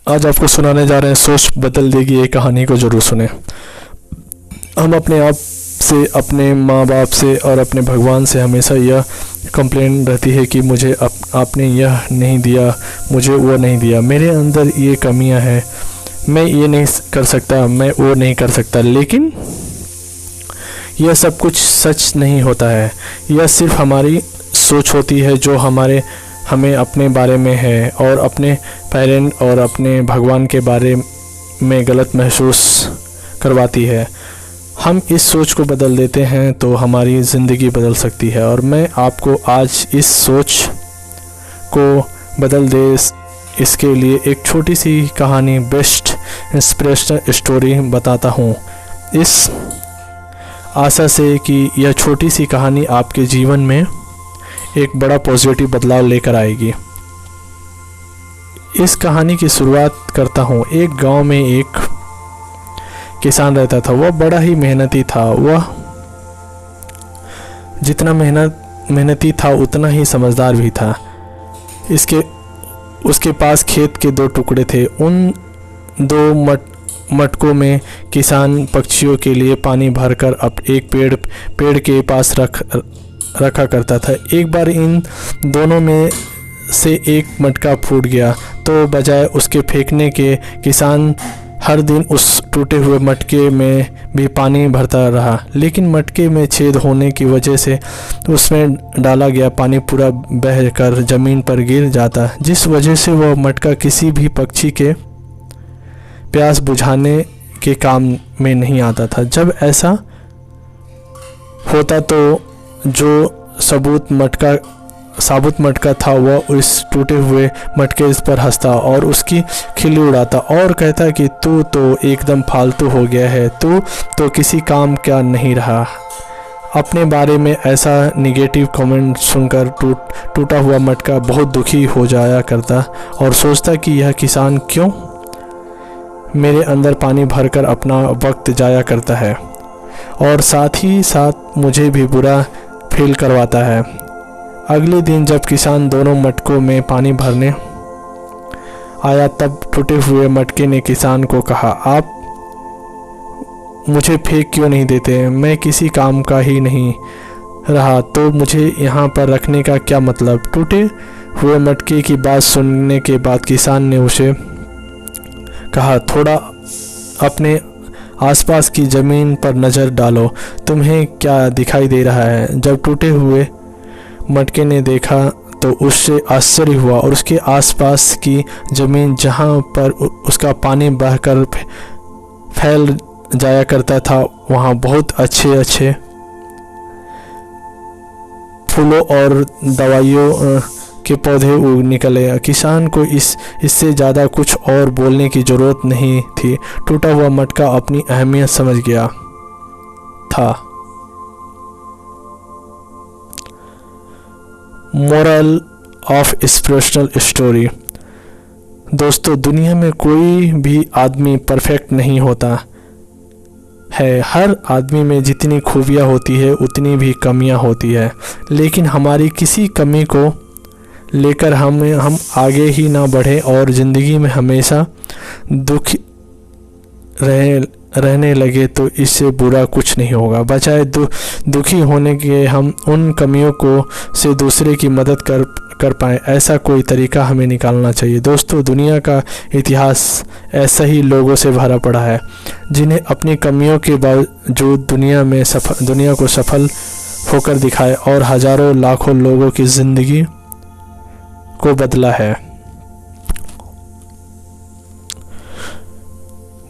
आज आपको सुनाने जा रहे हैं सोच बदल देगी ये कहानी को ज़रूर सुने। हम अपने आप से, अपने माँ बाप से और अपने भगवान से हमेशा यह कंप्लेन रहती है कि मुझे आपने यह नहीं दिया, मुझे वो नहीं दिया, मेरे अंदर ये कमियां हैं, मैं ये नहीं कर सकता, मैं वो नहीं कर सकता। लेकिन यह सब कुछ सच नहीं होता है। यह सिर्फ हमारी सोच होती है जो हमें अपने बारे में है और अपने पेरेंट और अपने भगवान के बारे में गलत महसूस करवाती है। हम इस सोच को बदल देते हैं तो हमारी ज़िंदगी बदल सकती है। और मैं आपको आज इस सोच को बदल दे इसके लिए एक छोटी सी कहानी, बेस्ट इंस्पिरेशनल स्टोरी बताता हूँ, इस आशा से कि यह छोटी सी कहानी आपके जीवन में एक बड़ा पॉजिटिव बदलाव लेकर आएगी। इस कहानी की शुरुआत करता हूँ। एक गांव में एक किसान रहता था। वह बड़ा ही मेहनती था। वह जितना मेहनती था उतना ही समझदार भी था। उसके पास खेत के 2 टुकड़े थे। उन 2 मटकों में किसान पक्षियों के लिए पानी भरकर एक पेड़ के पास रखा करता था। एक बार इन दोनों में से एक मटका फूट गया तो बजाय उसके फेंकने के किसान हर दिन उस टूटे हुए मटके में भी पानी भरता रहा। लेकिन मटके में छेद होने की वजह से उसमें डाला गया पानी पूरा बहकर ज़मीन पर गिर जाता, जिस वजह से वह मटका किसी भी पक्षी के प्यास बुझाने के काम में नहीं आता था। जब ऐसा होता तो जो साबुत मटका था वह उस टूटे हुए मटके पर हंसता और उसकी खिल्ली उड़ाता और कहता कि तू तो एकदम फालतू हो गया है, तू तो किसी काम का नहीं रहा। अपने बारे में ऐसा निगेटिव कमेंट सुनकर टूटा हुआ मटका बहुत दुखी हो जाया करता और सोचता कि यह किसान क्यों मेरे अंदर पानी भरकर अपना वक्त जाया करता है और साथ ही साथ मुझे भी बुरा फील करवाता है। अगले दिन जब किसान दोनों मटकों में पानी भरने आया तब टूटे हुए मटके ने किसान को कहा, आप मुझे फेंक क्यों नहीं देते? मैं किसी काम का ही नहीं रहा तो मुझे यहाँ पर रखने का क्या मतलब? टूटे हुए मटके की बात सुनने के बाद किसान ने उसे कहा, थोड़ा अपने आसपास की ज़मीन पर नज़र डालो, तुम्हें क्या दिखाई दे रहा है? जब टूटे हुए मटके ने देखा तो उससे आश्चर्य हुआ और उसके आसपास की ज़मीन जहाँ पर उसका पानी बहकर फैल जाया करता था वहाँ बहुत अच्छे फूलों और दवाइयों के पौधे उग निकले। किसान को इससे ज़्यादा कुछ और बोलने की ज़रूरत नहीं थी। टूटा हुआ मटका अपनी अहमियत समझ गया था। Moral of inspirational story. दोस्तों, दुनिया में कोई भी आदमी परफेक्ट नहीं होता है। हर आदमी में जितनी खूबियाँ होती है उतनी भी कमियाँ होती है। लेकिन हमारी किसी कमी को लेकर हम आगे ही ना बढ़े और ज़िंदगी में हमेशा दुखी रहने लगे तो इससे बुरा कुछ नहीं होगा। बजाय दुखी होने के हम उन कमियों को से दूसरे की मदद कर पाएँ, ऐसा कोई तरीका हमें निकालना चाहिए। दोस्तों, दुनिया का इतिहास ऐसा ही लोगों से भरा पड़ा है जिन्हें अपनी कमियों के बावजूद दुनिया को सफल होकर दिखाए और हज़ारों लाखों लोगों की ज़िंदगी को बदला है।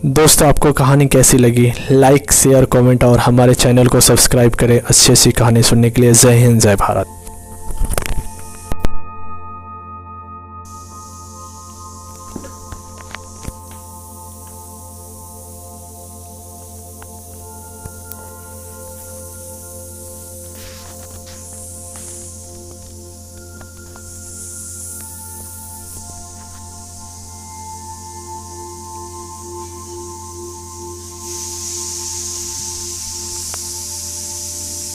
दोस्तों, आपको कहानी कैसी लगी? लाइक, शेयर, कमेंट और हमारे चैनल को सब्सक्राइब करें अच्छी सी कहानी सुनने के लिए। जय हिंद, जय भारत।